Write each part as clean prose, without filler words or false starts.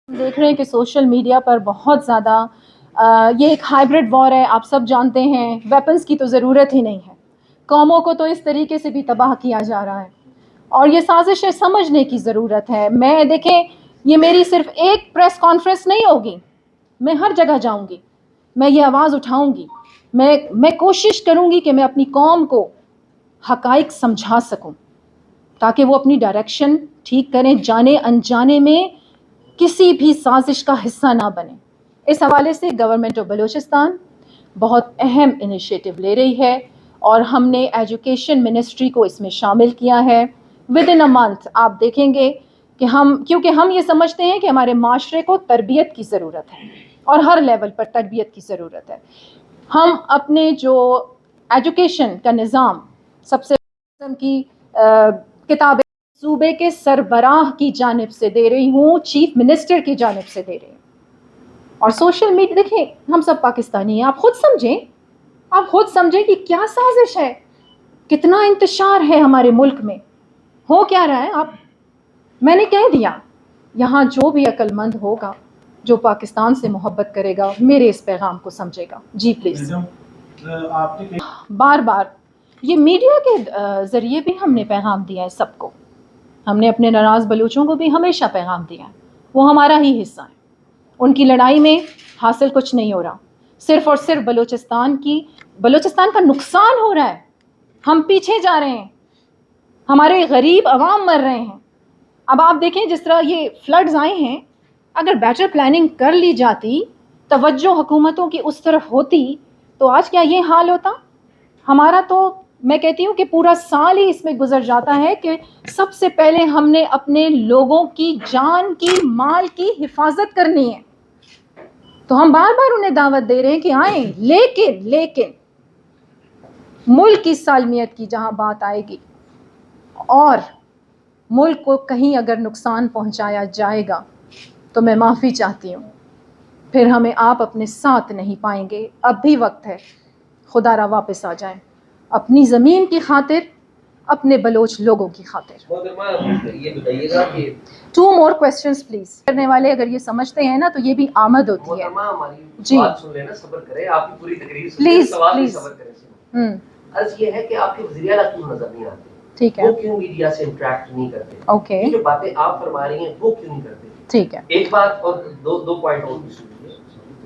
دیکھ رہے ہیں کہ سوشل میڈیا پر بہت زیادہ یہ ایک ہائیبرڈ وار ہے. آپ سب جانتے ہیں ویپنز کی تو ضرورت ہی نہیں ہے. قوموں کو تو اس طریقے سے بھی تباہ کیا جا رہا ہے اور یہ سازشیں سمجھنے کی ضرورت ہے. میں دیکھیں یہ میری صرف ایک پریس کانفرنس نہیں ہوگی, میں ہر جگہ جاؤں گی, میں یہ آواز اٹھاؤں گی, میں کوشش کروں گی کہ میں اپنی قوم کو حقائق سمجھا سکوں تاکہ وہ اپنی ڈائریکشن ٹھیک کریں, جانے انجانے میں کسی بھی سازش کا حصہ نہ بنے. اس حوالے سے گورنمنٹ آف بلوچستان بہت اہم انیشیٹو لے رہی ہے اور ہم نے ایجوکیشن منسٹری کو اس میں شامل کیا ہے. ود ان اے منتھ آپ دیکھیں گے کہ کیونکہ ہم یہ سمجھتے ہیں کہ ہمارے معاشرے کو تربیت کی ضرورت ہے اور ہر لیول پر تربیت کی ضرورت ہے. ہم اپنے جو ایجوکیشن کا نظام سب سے قسم کی کتابیں صوبے کے سربراہ کی جانب سے دے رہی ہوں, چیف منسٹر کی جانب سے دے رہی ہوں. اور سوشل میڈیا دیکھیں ہم سب پاکستانی ہیں, آپ خود سمجھیں کہ کیا سازش ہے, کتنا انتشار ہے ہمارے ملک میں, ہو کیا رہا ہے. میں نے کہہ دیا یہاں جو بھی عقل مند ہوگا, جو پاکستان سے محبت کرے گا, میرے اس پیغام کو سمجھے گا. جی پلیز. بار بار یہ میڈیا کے ذریعے بھی ہم نے پیغام دیا ہے سب کو. ہم نے اپنے ناراض بلوچوں کو بھی ہمیشہ پیغام دیا ہے, وہ ہمارا ہی حصہ ہے. ان کی لڑائی میں حاصل کچھ نہیں ہو رہا, صرف اور صرف بلوچستان کا نقصان ہو رہا ہے. ہم پیچھے جا رہے ہیں, ہمارے غریب عوام مر رہے ہیں. اب آپ دیکھیں جس طرح یہ فلڈز آئے ہیں, اگر بیٹر پلاننگ کر لی جاتی, توجہ حکومتوں کی اس طرف ہوتی, تو آج کیا یہ حال ہوتا. ہمارا تو میں کہتی ہوں کہ پورا سال ہی اس میں گزر جاتا ہے کہ سب سے پہلے ہم نے اپنے لوگوں کی جان کی, مال کی حفاظت کرنی ہے. تو ہم بار بار انہیں دعوت دے رہے ہیں کہ آئیں, لیکن ملک کی سالمیت کی جہاں بات آئے گی اور ملک کو کہیں اگر نقصان پہنچایا جائے گا تو میں معافی چاہتی ہوں, پھر ہمیں آپ اپنے ساتھ نہیں پائیں گے. اب بھی وقت ہے, خدا را واپس آ جائیں, اپنی زمین کی خاطر, اپنے بلوچ لوگوں کی خاطر. یہ بتائیے گا کہ 2 more questions پلیز. کرنے والے اگر یہ سمجھتے ہیں نا تو یہ بھی آمد ہوتی ہے. جی بات سن لینا, صبر کریں, آپ کی پوری تقریر سن پلیز سوال بھی پلیز. صبر کریں. عرض یہ ہے کہ آپ کے وزیر اعلیٰ کیوں نظر نہیں آتے, ٹھیک ہے, وہ کیوں میڈیا سے انٹریکٹ نہیں کرتے, اوکے, یہ جو باتیں آپ فرما رہی ہیں وہ کیوں نہیں کرتے. ٹھیک ہے. ایک بات اور دو پوائنٹ اور بھی سنیے.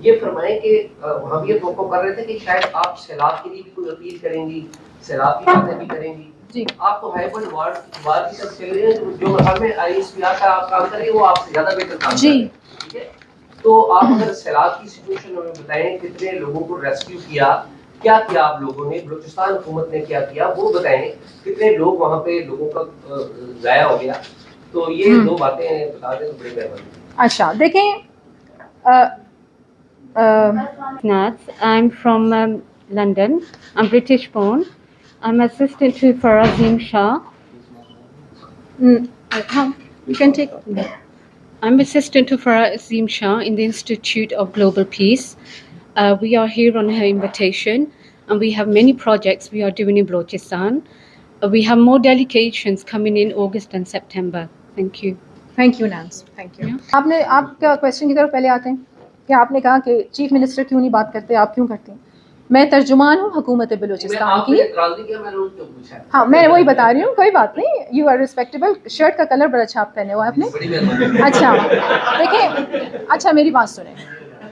یہ فرمائیں کہ ہم یہ توقع کر رہے تھے کہ شاید آپ سیلاب کے لیے بھی کوئی اپیل کریں گی, سیلاب کی باتیں بھی کریں گی. جی آپ تو ہائیبرڈ وار کی طرف چل رہے ہیں, جو مرحلے میں آئی ایس پی آر کا آپ کام کریں وہ آپ سے زیادہ بہتر کام کر رہے ہیں. ٹھیک ہے, تو آپ اگر سیلاب کی سچویشن ہمیں بتائیں, کتنے لوگوں کو ریسکیو کیا آپ لوگوں نے, بلوچستان حکومت نے کیا وہ بتائیں, کتنے لوگ وہاں پہ لوگوں کا ضائع ہو گیا. تو یہ 2 باتیں بتا دیں تو بڑی مہربانی. اچھا دیکھیں, I'm from London. I'm British born. I'm assistant to Farazim Shah. You can take. I'm assistant to Farazim Shah in the Institute of Global Peace. We are here on her invitation, and we have many projects we are doing in Balochistan. We have more delegations coming in August and September. Thank you. Thank you نانس, thank you. آپ کا question کی طرف پہلے آتے ہیں کہ آپ نے کہا کہ چیف منسٹر کیوں نہیں بات کرتے, آپ کیوں کرتے ہیں. میں ترجمان ہوں حکومت بلوچستان کی. ہاں میں وہی بتا رہی ہوں, کوئی بات نہیں, یو آر ریسپیکٹیبل. شرٹ کا کلر بڑا اچھا آپ پہنے ہوا ہے آپ نے. اچھا دیکھیں, اچھا میری بات سنیں,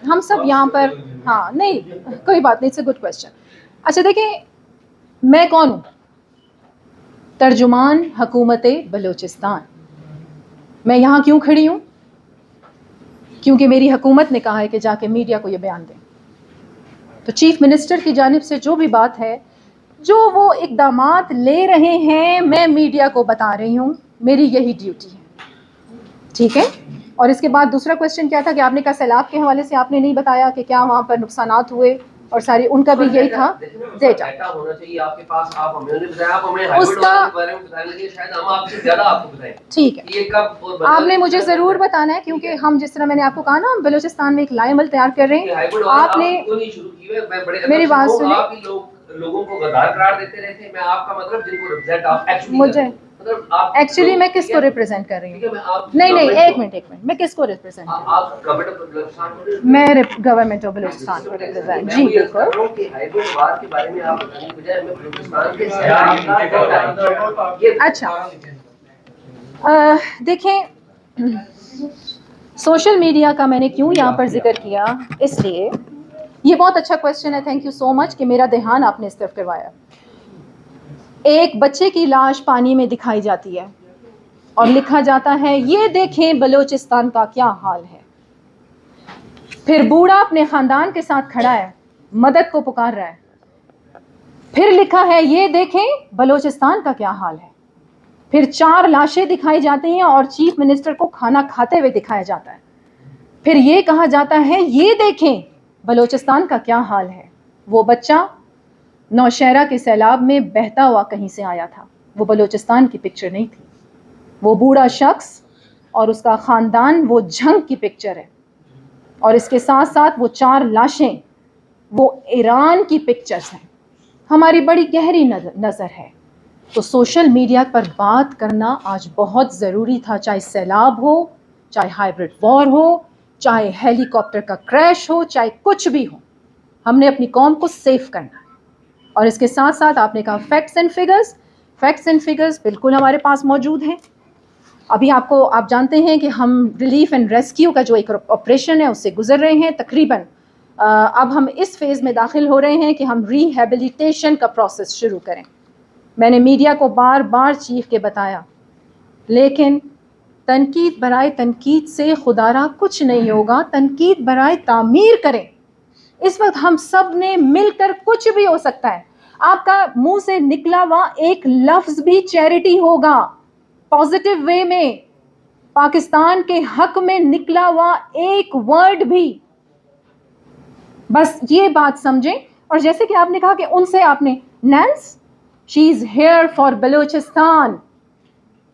ہم سب یہاں پر, ہاں نہیں کوئی بات نہیں, اٹس اے گڈ کویشچن. اچھا دیکھیں میں کون ہوں, ترجمان حکومت بلوچستان. میں یہاں کیوں کھڑی ہوں, کیونکہ میری حکومت نے کہا ہے کہ جا کے میڈیا کو یہ بیان دیں. تو چیف منسٹر کی جانب سے جو بھی بات ہے, جو وہ اقدامات لے رہے ہیں, میں میڈیا کو بتا رہی ہوں, میری یہی ڈیوٹی ہے. ٹھیک ہے. اور اس کے بعد دوسرا کویشچن کیا تھا کہ آپ نے کہا سیلاب کے حوالے سے آپ نے نہیں بتایا کہ کیا وہاں پر نقصانات ہوئے, اور ساری ان کا بھی یہی تھا ڈیٹا ہونا چاہیے آپ کے پاس. آپ ہمیں نے بتایا, آپ ہمیں ہائیبرڈ کے بارے میں بتانے لگے, شاید ہم آپ سے زیادہ آپ کو بتائیں. ٹھیک ہے, آپ نے مجھے ضرور بتانا ہے, کیونکہ ہم جس طرح میں نے آپ کو کہا نا, ہم بلوچستان میں ایک لائے عمل تیار کر رہے ہیں. آپ نے میری بات سنیں, لوگوں کو غدار قرار دیتے رہتے ہیں. میں آپ کا مطلب جن کو ریپرزینٹ آپ ایکچولی ایکچولی میں کس کو ریپرزینٹ کر رہی ہوں؟ نہیں ایک منٹ میں کس کو ریپرزینٹ کر رہی ہوں؟ میں گورنمنٹ آف بلوچستان کو ریپرزینٹ. جی بالکل. اچھا دیکھیں, سوشل میڈیا کا میں نے کیوں یہاں پر ذکر کیا, اس لیے یہ بہت اچھا کویشچن ہے, تھینک یو سو مچ کہ میرا دھیان آپ نے اس طرف کروایا. ایک بچے کی لاش پانی میں دکھائی جاتی ہے اور لکھا جاتا ہے یہ دیکھیں بلوچستان کا کیا حال ہے. پھر بوڑھا اپنے خاندان کے ساتھ کھڑا ہے, مدد کو پکار رہا ہے. پھر لکھا ہے یہ دیکھیں بلوچستان کا کیا حال ہے. پھر 4 لاشیں دکھائی جاتی ہیں اور چیف منسٹر کو کھانا کھاتے ہوئے دکھایا جاتا ہے. پھر یہ کہا جاتا ہے یہ دیکھیں بلوچستان کا کیا حال ہے. وہ بچہ نوشہرہ کے سیلاب میں بہتا ہوا کہیں سے آیا تھا, وہ بلوچستان کی پکچر نہیں تھی. وہ بوڑھا شخص اور اس کا خاندان وہ جنگ کی پکچر ہے, اور اس کے ساتھ ساتھ وہ 4 لاشیں وہ ایران کی پکچرز ہیں. ہماری بڑی گہری نظر ہے. تو سوشل میڈیا پر بات کرنا آج بہت ضروری تھا, چاہے سیلاب ہو, چاہے ہائیبرڈ وار ہو, چاہے ہیلی کاپٹر کا کریش ہو, چاہے کچھ بھی ہو. ہم نے اپنی قوم کو سیف کرنا ہے. اور اس کے ساتھ ساتھ آپ نے کہا فیکٹس اینڈ فگرز بالکل ہمارے پاس موجود ہیں. ابھی آپ جانتے ہیں کہ ہم ریلیف اینڈ ریسکیو کا جو ایک آپریشن ہے اس سے گزر رہے ہیں. تقریباً اب ہم اس فیز میں داخل ہو رہے ہیں کہ ہم ریہیبلیٹیشن کا پروسیس شروع کریں. میں نے میڈیا کو بار بار چیخ کے بتایا, لیکن تنقید برائے تنقید سے خدارا کچھ نہیں ہوگا. تنقید برائے تعمیر کریں. اس وقت ہم سب نے مل کر کچھ بھی ہو سکتا ہے. آپ کا منہ سے نکلا ہوا ایک لفظ بھی چیریٹی ہوگا, پازیٹیو وے میں. پاکستان کے حق میں نکلا ہوا ایک ورڈ بھی, بس یہ بات سمجھیں. اور جیسے کہ آپ نے کہا کہ ان سے آپ نے نینس, شی از ہیئر فار بلوچستان.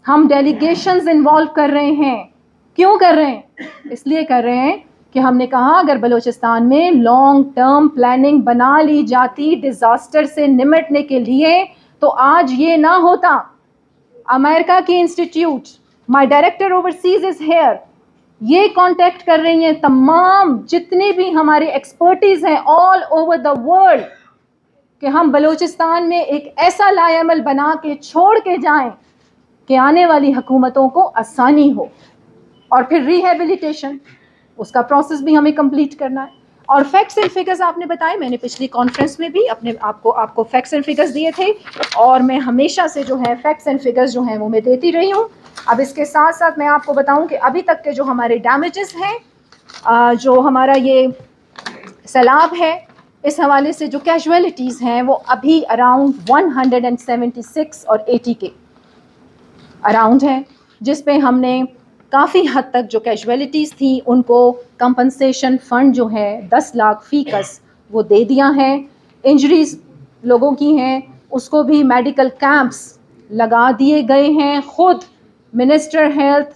ہم ڈیلیگیشنز انوالو کر رہے ہیں. کیوں کر رہے ہیں؟ اس لیے کر رہے ہیں کہ ہم نے کہا اگر بلوچستان میں لانگ ٹرم پلاننگ بنا لی جاتی ڈیزاسٹر سے نمٹنے کے لیے تو آج یہ نہ ہوتا. امریکہ کی institute, my director overseas is here, یہ کانٹیکٹ کر رہی ہیں تمام جتنی بھی ہماری ایکسپرٹیز ہیں آل اوور دا ورلڈ کہ ہم بلوچستان میں ایک ایسا لائے عمل بنا کے چھوڑ کے جائیں کہ آنے والی حکومتوں کو آسانی ہو. اور پھر ریہیبلیٹیشن, اس کا پروسیس بھی ہمیں کمپلیٹ کرنا ہے. اور فیکٹس اینڈ فگرز آپ نے بتائے, میں نے پچھلی کانفرنس میں بھی آپ کو فیکٹس اینڈ فگرز دیے تھے, اور میں ہمیشہ سے جو ہے فیکٹس اینڈ فگرز جو ہیں وہ میں دیتی رہی ہوں. اب اس کے ساتھ ساتھ میں آپ کو بتاؤں کہ ابھی تک کے جو ہمارے ڈیمیجز ہیں, جو ہمارا یہ سیلاب ہے, اس حوالے سے جو کیجویلٹیز ہیں وہ ابھی اراؤنڈ 176 اور 80 کے اراؤنڈ ہیں, جس پہ ہم نے کافی حد تک جو کیجویلٹیز تھیں ان کو کمپنسیشن فنڈ جو ہے 10 لاکھ فی کس وہ دے دیا ہے. انجریز لوگوں کی ہیں اس کو بھی میڈیکل کیمپس لگا دیے گئے ہیں. خود منسٹر ہیلتھ,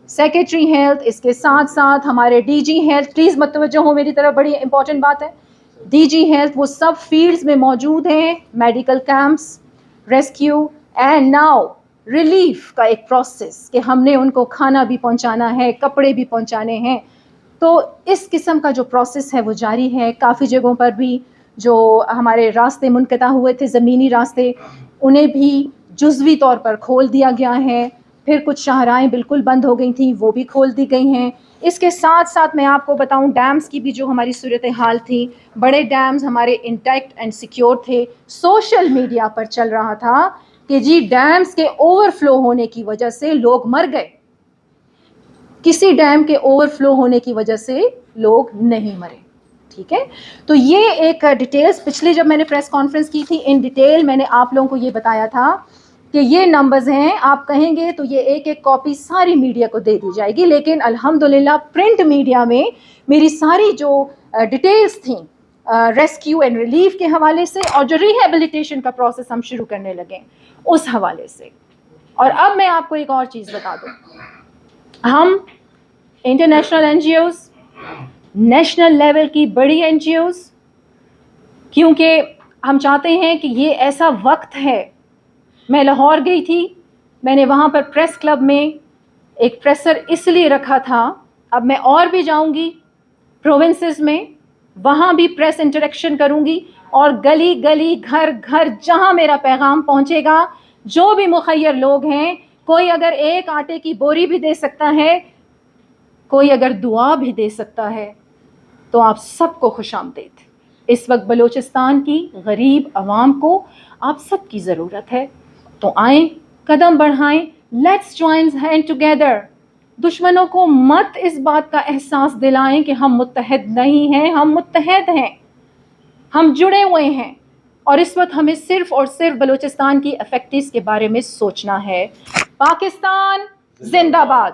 سیکریٹری ہیلتھ, اس کے ساتھ ساتھ ہمارے ڈی جی ہیلتھ, پلیز متوجہ ہو میری طرف, بڑی امپورٹنٹ بات ہے, ڈی جی ہیلتھ وہ سب فیلڈز میں موجود ہیں. Medical camps, rescue and now relief کا ایک پروسیس کہ ہم نے ان کو کھانا بھی پہنچانا ہے, کپڑے بھی پہنچانے ہیں. تو اس قسم کا جو پروسیس ہے وہ جاری ہے. کافی جگہوں پر بھی جو ہمارے راستے منقطع ہوئے تھے, زمینی راستے, انہیں بھی جزوی طور پر کھول دیا گیا ہے. پھر کچھ شاہراہیں بالکل بند ہو گئی تھیں, وہ بھی کھول دی گئی ہیں. اس کے ساتھ ساتھ میں آپ کو بتاؤں ڈیمز کی بھی جو ہماری صورتحال تھی, بڑے ڈیمز ہمارے انٹیکٹ اینڈ سیکیور تھے. سوشل میڈیا پر چل رہا تھا کہ جی ڈیمز کے اوور فلو ہونے کی وجہ سے لوگ مر گئے. کسی ڈیم کے اوور فلو ہونے کی وجہ سے لوگ نہیں مرے. ٹھیک ہے, تو یہ ایک ڈیٹیلز پچھلی جب میں نے پریس کانفرنس کی تھی ان ڈیٹیل میں نے آپ لوگوں کو یہ بتایا تھا کہ یہ نمبرز ہیں, آپ کہیں گے تو یہ ایک ایک کاپی ساری میڈیا کو دے دی جائے گی. لیکن الحمدللہ پرنٹ میڈیا میں میری ساری جو ڈیٹیلز تھیں ریسکیو اینڈ ریلیف کے حوالے سے اور جو ریہیبلیٹیشن کا پروسیس ہم شروع کرنے لگے اس حوالے سے. اور اب میں آپ کو ایک اور چیز بتا دوں, ہم international N G Os, national level کی بڑی این جی اوز, کیونکہ ہم چاہتے ہیں کہ یہ ایسا وقت ہے. میں لاہور گئی تھی میں نے وہاں پر پریس کلب میں ایک پریسر اس لیے رکھا تھا. اب میں اور بھی جاؤں گی پروونسز میں, وہاں بھی پریس انٹریکشن کروں گی, اور گلی گلی گھر گھر جہاں میرا پیغام پہنچے گا, جو بھی مخیر لوگ ہیں, کوئی اگر ایک آٹے کی بوری بھی دے سکتا ہے, کوئی اگر دعا بھی دے سکتا ہے, تو آپ سب کو خوش آمدید. اس وقت بلوچستان کی غریب عوام کو آپ سب کی ضرورت ہے, تو آئیں, قدم بڑھائیں, لیٹس جوائن ہینڈ ٹوگیدر. دشمنوں کو مت اس بات کا احساس دلائیں کہ ہم متحد نہیں ہیں, ہم متحد ہیں, ہم جڑے ہوئے ہیں, اور اس وقت ہمیں صرف اور صرف بلوچستان کی افیکٹس کے بارے میں سوچنا ہے. پاکستان زندہ باد.